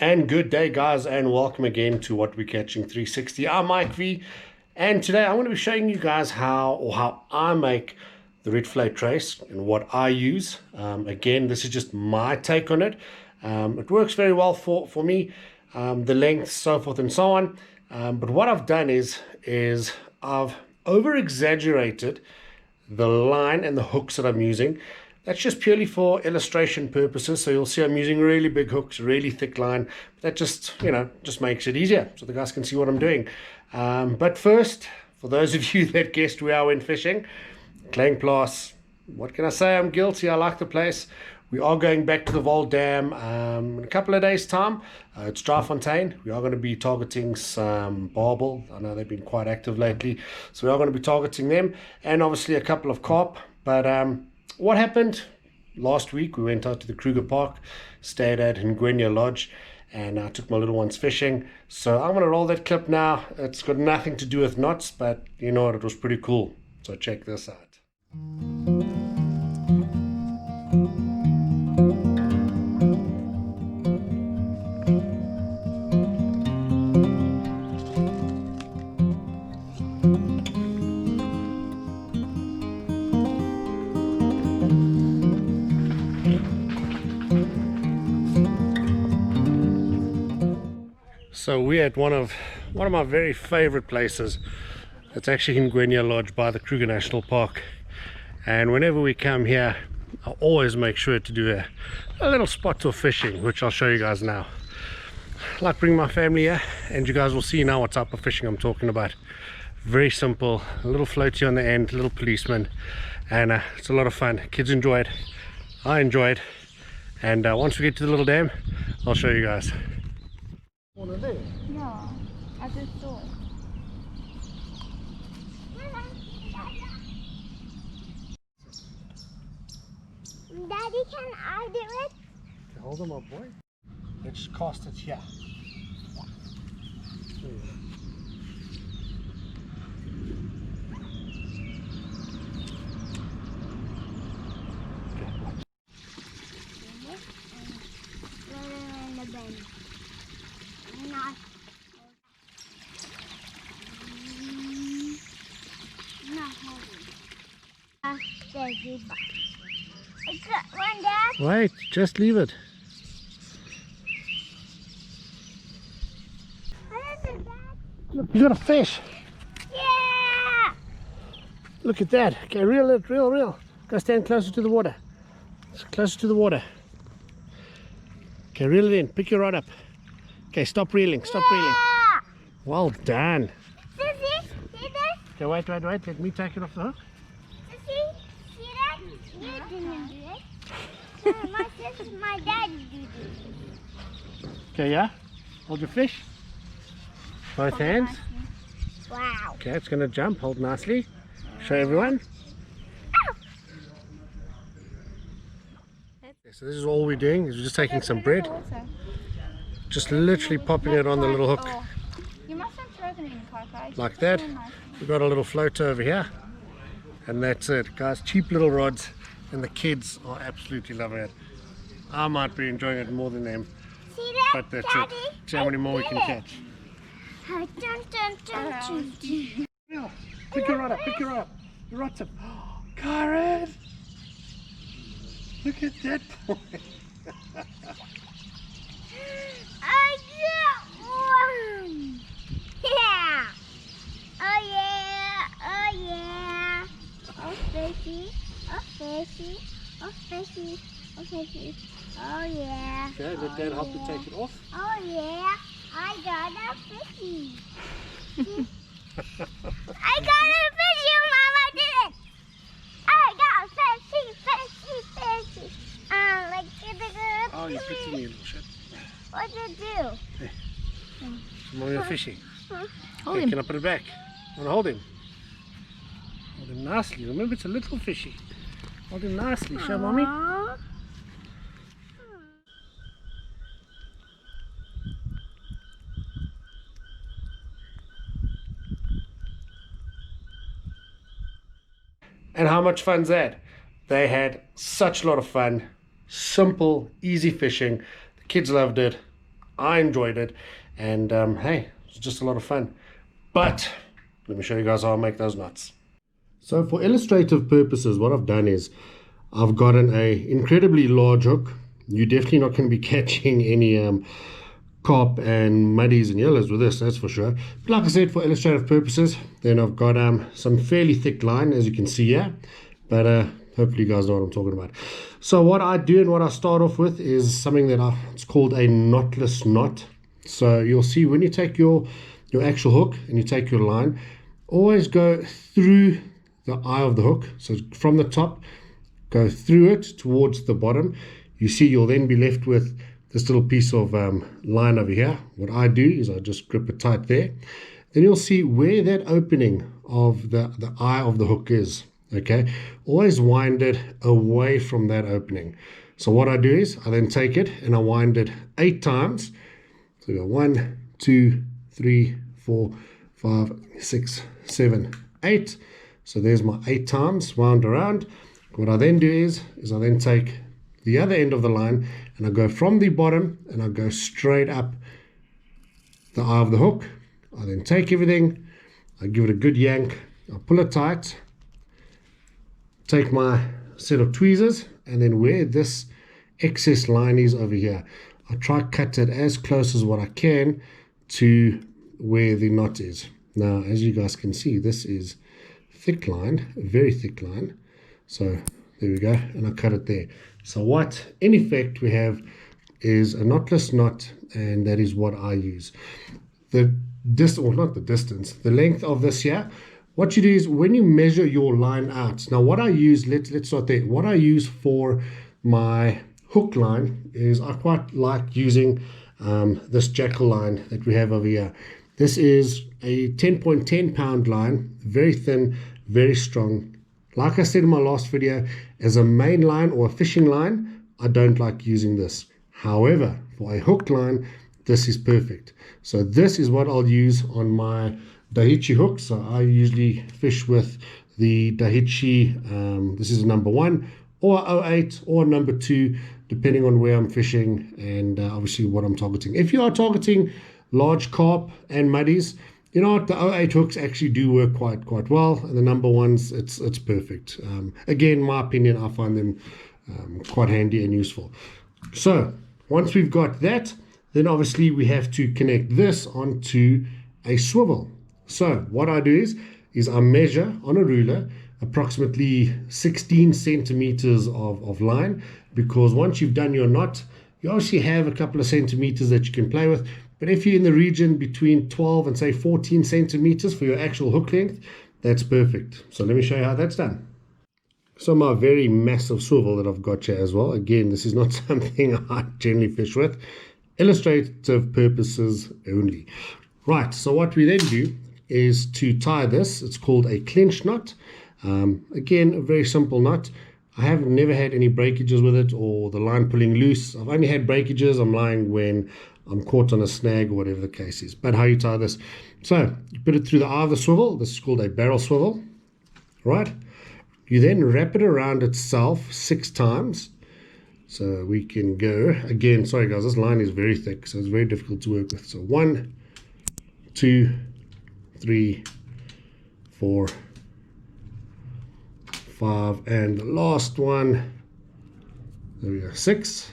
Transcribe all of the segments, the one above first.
And good day, guys, and welcome again to What We're Catching 360. I'm Mike V, and today I'm going to be showing you guys how I make the Rietvlei Trace and what I use. Again, this is just my take on it. It works very well for me, the length, so forth and so on. But what I've done is I've over exaggerated the line and the hooks that I'm using. That's just purely for illustration purposes. So you'll see I'm using really big hooks, really thick line. That just, just makes it easier so the guys can see what I'm doing. But first, for those of you that guessed where I went fishing, Kleinplaas, what can I say? I'm guilty. I like the place. We are going back to the Vol Dam in a couple of days' time. It's Dryfontein. We are going to be targeting some barbel. I know they've been quite active lately. So we are going to be targeting them. And obviously a couple of carp. But what happened? Last week we went out to the Kruger Park, stayed at Ngwenya Lodge, and I took my little ones fishing. So I'm going to roll that clip now. It's got nothing to do with knots, but you know what? It was pretty cool. So check this out. So we're at one of my very favorite places. It's actually in Ngwenya Lodge by the Kruger National Park, and whenever we come here I always make sure to do a little spot of fishing, which I'll show you guys now. I like bring my family here, and you guys will see now what type of fishing I'm talking about. Very simple, a little floaty on the end, a little policeman, and it's a lot of fun. Kids enjoy it, I enjoy it, and once we get to the little dam I'll show you guys. There. No, I just saw it. Daddy, can I do it? Okay, hold on, my boy. Let's cast it here. There you go. Okay, watch. I got one, Dad. Wait, just leave it. What is it, Dad? Look, you got a fish. Yeah! Look at that. Okay, reel it, reel. Go stand closer to the water. Closer to the water. Okay, reel it in. Pick your rod up. Okay, stop reeling. Reeling. Well done. Sissy, see this? Okay, wait. Let me take it off the hook. Sissy, see that? You didn't do it. No, my sister, my daddy did it. Okay, yeah. Hold your fish. Both hands. Wow. Okay, it's going to jump. Hold nicely. Show everyone. Okay, so this is all we're doing. Is we're just taking some bread. Just literally popping it on the little hook. You must have frozen in the car, guys. Like that. We've got a little floater over here. And that's it, guys. Cheap little rods. And the kids are absolutely loving it. I might be enjoying it more than them. See that, But that's Daddy? it. See how many more we can catch. Dun, dun, dun, dun, dun. Yeah. Pick your rod up. The rod's up. Karen! Look at that boy. I got one! Yeah! Oh yeah! Oh yeah! Oh fishy! Oh fishy! Oh fishy! Oh fishy! Oh yeah! Okay, let Dad help you take it off. Oh yeah! I got a fishy! I got a fishy, Mama did it! I got a fishy! Like it. Oh, you're fixing me, little shit. What did it do? Mommy, you're fishing. Hold Okay, him. can I put it back? I want to hold him. Hold him nicely. Remember, it's a little fishy. Hold him nicely. Show Mommy. Aww. And how much fun's that? They had such a lot of fun. Simple, easy fishing. The kids loved it. I enjoyed it, and hey, it's just a lot of fun. But let me show you guys how I make those knots. So for illustrative purposes, what I've done is I've gotten a incredibly large hook. You're definitely not going to be catching any carp and muddies and yellows with this, that's for sure. But like I said, for illustrative purposes, then I've got some fairly thick line, as you can see here. But hopefully you guys know what I'm talking about. So what I do and what I start off with is something that it's called a knotless knot. So you'll see when you take your actual hook and you take your line, always go through the eye of the hook. So from the top, go through it towards the bottom. You see you'll then be left with this little piece of line over here. What I do is I just grip it tight there. Then you'll see where that opening of the eye of the hook is. Okay, always wind it away from that opening. So what I do is I then take it and I wind it 8 times. So we go 1, 2, 3, 4, 5, 6, 7, 8. So there's my 8 times wound around. What I then do is I then take the other end of the line and I go from the bottom and I go straight up the eye of the hook. I then take everything, I give it a good yank, I pull it tight, take my set of tweezers, and then where this excess line is over here, I try cut it as close as what I can to where the knot is. Now, as you guys can see, this is thick line, a very thick line. So there we go, and I cut it there. So what in effect we have is a knotless knot, and that is what I use. The distance, or not the distance, the length of this here, what you do is when you measure your line out. Now what I use, let's start there. What I use for my hook line is I quite like using this jackal line that we have over here. This is a 10.10 pound line, very thin, very strong. Like I said in my last video, as a main line or a fishing line, I don't like using this. However, for a hook line, this is perfect. So this is what I'll use on my Daiichi hook. So I usually fish with the Daiichi, this is number 1 or 08 or number 2, depending on where I'm fishing and obviously what I'm targeting. If you are targeting large carp and muddies, you know what, the 08 hooks actually do work quite well, and the number 1s, it's perfect. Again, my opinion, I find them quite handy and useful. So once we've got that, then obviously we have to connect this onto a swivel. So what I do is I measure on a ruler approximately 16 centimeters of line, because once you've done your knot, you obviously have a couple of centimeters that you can play with. But if you're in the region between 12 and say 14 centimeters for your actual hook length, that's perfect. So let me show you how that's done. So my very massive swivel that I've got here as well. Again, this is not something I generally fish with. Illustrative purposes only. Right, so what we then do is to tie this. It's called a clinch knot. Again, a very simple knot. I have never had any breakages with it or the line pulling loose. I've only had breakages. I'm lying when I'm caught on a snag or whatever the case is. But how you tie this? So you put it through the eye of the swivel. This is called a barrel swivel, right? You then wrap it around itself 6 times. So we can go, again, sorry guys, this line is very thick, so it's very difficult to work with. So 1, 2, 3, 4, 5, and the last one, there we go, 6.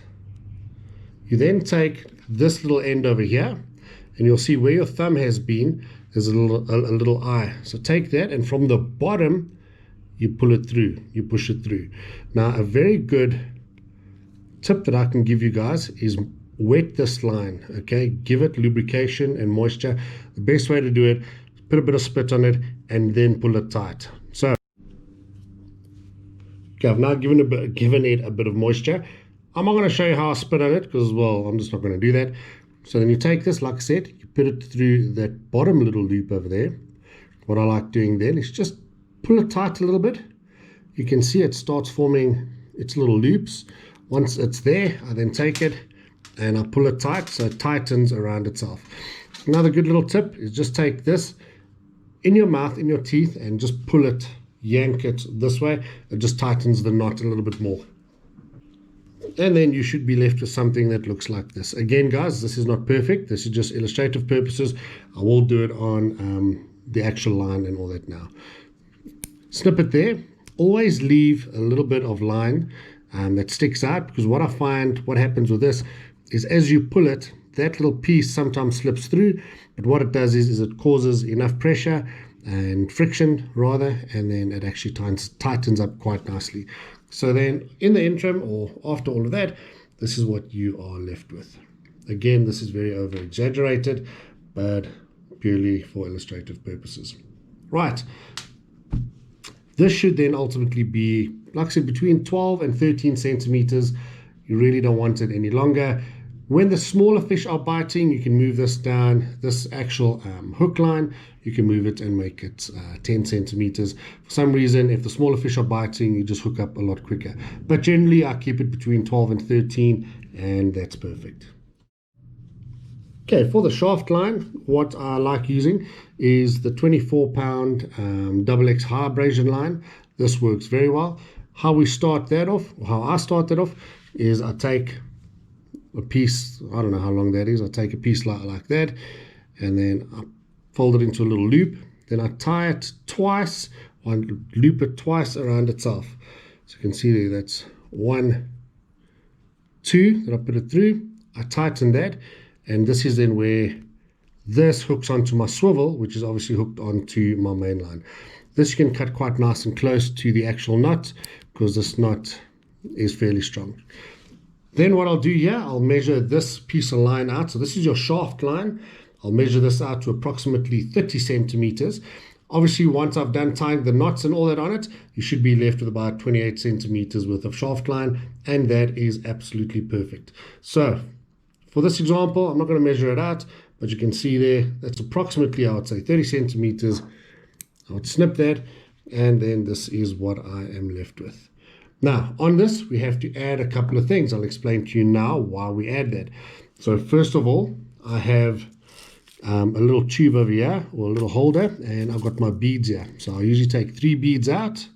You then take this little end over here, and you'll see where your thumb has been, there's a little eye. So take that, and from the bottom, you pull it through, you push it through. Now, a very good tip that I can give you guys is wet this line, okay? Give it lubrication and moisture. The best way to do it, put a bit of spit on it, and then pull it tight. So, okay, I've now given it a bit of moisture. I'm not going to show you how I spit on it because, well, I'm just not going to do that. So then you take this, like I said, you put it through that bottom little loop over there. What I like doing then is just pull it tight a little bit. You can see it starts forming its little loops. Once it's there, I then take it and I pull it tight so it tightens around itself. Another good little tip is just take this in your mouth, in your teeth, and just pull it, yank it this way. It just tightens the knot a little bit more. And then you should be left with something that looks like this. Again, guys, this is not perfect. This is just illustrative purposes. I will do it on the actual line and all that now. Snip it there. Always leave a little bit of line that sticks out, because what I find, what happens with this is as you pull it, that little piece sometimes slips through, but what it does is it causes enough pressure and friction rather, and then it actually tightens up quite nicely. So then in the interim, or after all of that, this is what you are left with. Again, this is very over exaggerated, but purely for illustrative purposes. Right. This should then ultimately be, like I said, between 12 and 13 centimeters. You really don't want it any longer. When the smaller fish are biting, you can move this down, this actual hook line, you can move it and make it 10 centimeters. For some reason, if the smaller fish are biting, you just hook up a lot quicker. But generally, I keep it between 12 and 13, and that's perfect. Okay, for the shaft line, what I like using is the 24-pound XX high abrasion line. This works very well. How we start that off, or how I start that off, is I take a piece, I don't know how long that is, I take a piece like that, and then I fold it into a little loop, then I tie it twice, or loop it twice around itself. So you can see there, that's 1, 2 that I put it through. I tighten that, and this is then where this hooks onto my swivel, which is obviously hooked onto my main line. This you can cut quite nice and close to the actual knot, because this knot is fairly strong. Then what I'll do here, I'll measure this piece of line out. So this is your shaft line. I'll measure this out to approximately 30 centimeters. Obviously, once I've done tying the knots and all that on it, you should be left with about 28 centimeters worth of shaft line, and that is absolutely perfect. So for this example, I'm not going to measure it out, but you can see there, that's approximately, I would say, 30 centimeters. I would snip that, and then this is what I am left with. Now, on this, we have to add a couple of things. I'll explain to you now why we add that. So first of all, I have a little tube over here, or a little holder, and I've got my beads here. So I'll usually take 3 beads out,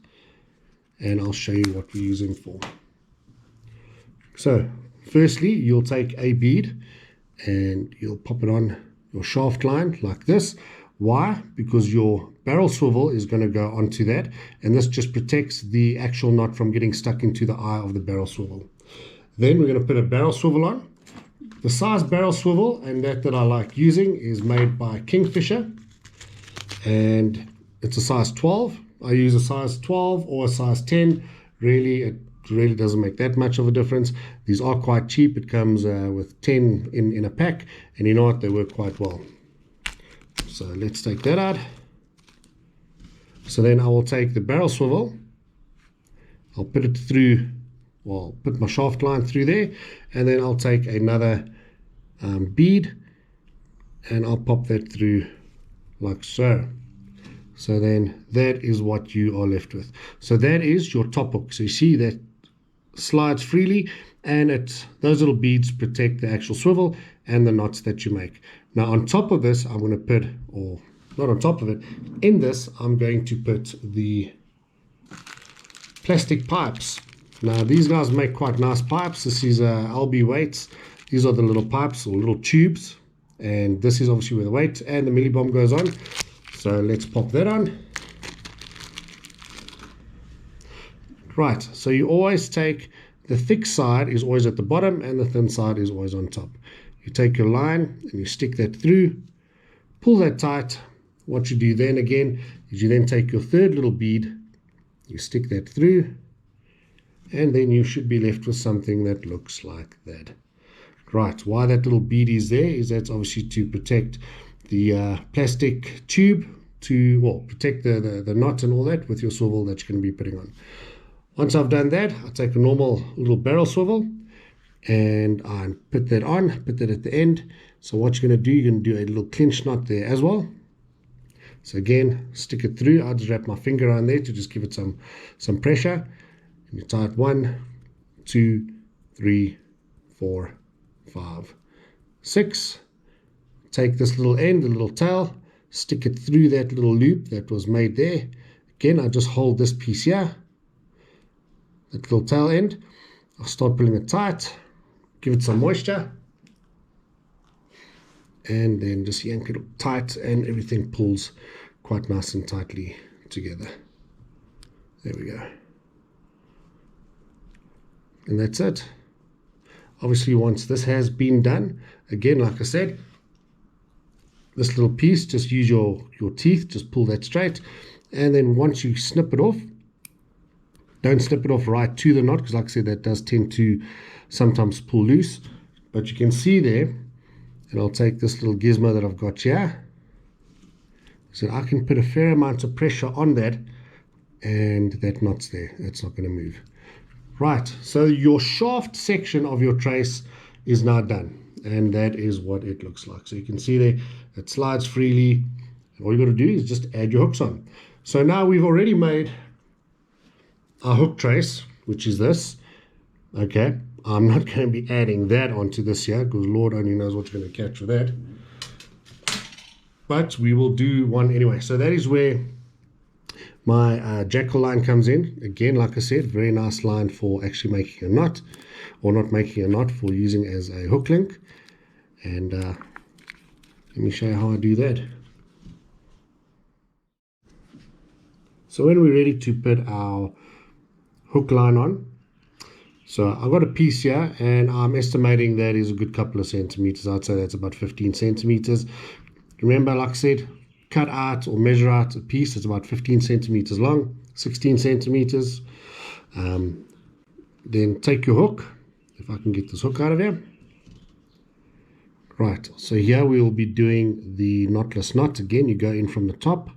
and I'll show you what we're using for. So firstly, you'll take a bead, and you'll pop it on your shaft line like this. Why? Because your barrel swivel is going to go onto that, and this just protects the actual knot from getting stuck into the eye of the barrel swivel. Then we're going to put a barrel swivel on. The size barrel swivel, and that I like using, is made by Kingfisher, and it's a size 12. I use a size 12 or a size 10. Really, it really doesn't make that much of a difference. These are quite cheap. It comes with 10 in a pack, and you know what, they work quite well. So let's take that out. So then I will take the barrel swivel, I'll put it through, well, put my shaft line through there, and then I'll take another bead, and I'll pop that through like so. So then that is what you are left with. So that is your top hook. So you see that slides freely, and those little beads protect the actual swivel and the knots that you make. Now on top of this, I'm going to put, or not on top of it, in this I'm going to put the plastic pipes. Now these guys make quite nice pipes. This is LB weights. These are the little pipes or little tubes, and this is obviously where the weight and the millibomb goes on. So let's pop that on. Right, so you always take, the thick side is always at the bottom and the thin side is always on top. You take your line and you stick that through, pull that tight. What you do then again is you then take your third little bead, you stick that through, and then you should be left with something that looks like that. Right, why that little bead is there is that's obviously to protect the plastic tube, to, well, protect the knot and all that with your swivel that you're going to be putting on. Once I've done that, I take a normal little barrel swivel and I put that on, put that at the end. So what you're going to do, you're going to do a little clinch knot there as well. So again, stick it through. I just wrap my finger on there to just give it some pressure. And you tie it 1, 2, 3, 4, 5, 6. Take this little end, the little tail, stick it through that little loop that was made there. Again, I just hold this piece here, that little tail end. I'll start pulling it tight, give it some moisture, and then just yank it tight, and everything pulls quite nice and tightly together. There we go. And that's it. Obviously, once this has been done, again, like I said, this little piece, just use your teeth, just pull that straight. And then once you snip it off, don't snip it off right to the knot, because like I said, that does tend to sometimes pull loose. But you can see there, and I'll take this little gizmo that I've got here. So I can put a fair amount of pressure on that, and that knot's there. It's not going to move. Right, so your shaft section of your trace is now done, and that is what it looks like. So you can see there, it slides freely. All you got to do is just add your hooks on. So now we've already made our hook trace, which is this. Okay, I'm not going to be adding that onto this here, because Lord only knows what you're going to catch with that. But we will do one anyway. So that is where my jackal line comes in. Again, like I said, very nice line for actually making a knot, or not making a knot, for using as a hook link. And let me show you how I do that. So when we're ready to put our hook line on, so I've got a piece here, and I'm estimating that is a good couple of centimeters. I'd say that's about 15 centimeters. Remember, like I said, cut out or measure out a piece that's about 15 centimeters long, 16 centimeters. Then take your hook, if I can get this hook out of here. Right, so here we will be doing the knotless knot. Again, you go in from the top,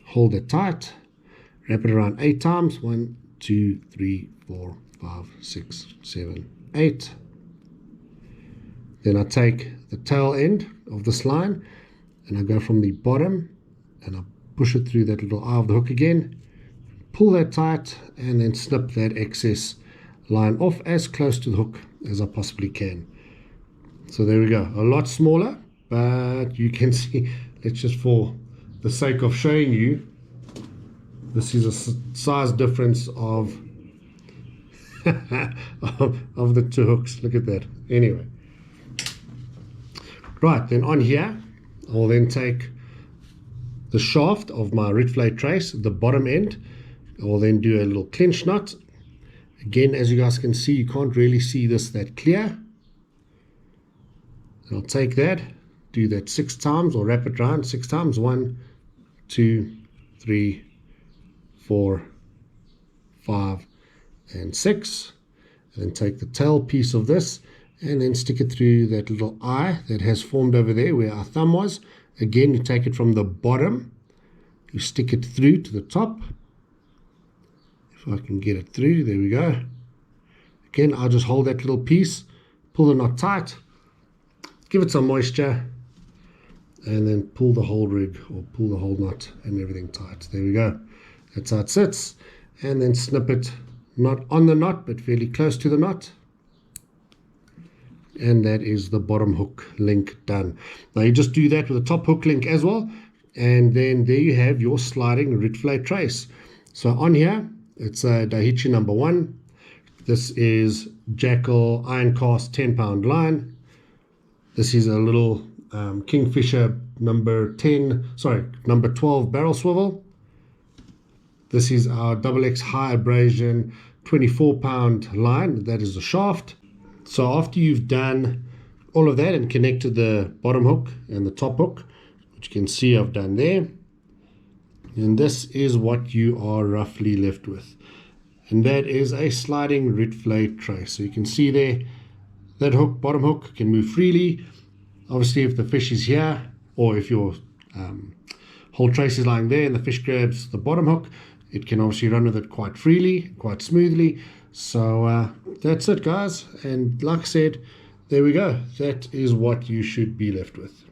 hold it tight, wrap it around 8 times. 1, 2, 3, 4, 5, 6, 7, 8. Then I take the tail end of this line, and I go from the bottom, and I push it through that little eye of the hook again, pull that tight, and then snip that excess line off as close to the hook as I possibly can. So there we go. A lot smaller, but you can see, let's just, for the sake of showing you, this is a size difference of of the two hooks. Look at that. Anyway, right, then on here I'll then take the shaft of my Rietvlei trace, the bottom end. I'll then do a little clinch knot. Again, as you guys can see, you can't really see this that clear. And I'll take that, do that 6 times, or wrap it around 6 times. 1, 2, 3, 4, 5, and 6. And then take the tail piece of this and then stick it through that little eye that has formed over there where our thumb was. Again, you take it from the bottom, you stick it through to the top. If I can get it through, there we go. Again, I'll just hold that little piece, pull the knot tight, give it some moisture, and then pull the whole rig, or pull the whole knot and everything tight. There we go. That's how it sits. And then snip it, not on the knot, but fairly close to the knot. And that is the bottom hook link done. Now you just do that with the top hook link as well. And then there you have your sliding Rietvlei trace. So on here, it's a Daiichi number 1. This is Jackal iron cast 10-pound line. This is a little Kingfisher number 12 barrel swivel. This is our XX high abrasion 24-pound line. That is the shaft. So after you've done all of that and connected the bottom hook and the top hook, which you can see I've done there, and this is what you are roughly left with. And that is a sliding Rietvlei trace. So you can see there, that hook, bottom hook, can move freely. Obviously, if the fish is here, or if your whole trace is lying there and the fish grabs the bottom hook, it can obviously run with it quite freely, quite smoothly. So that's it, guys. And like I said, there we go. That is what you should be left with.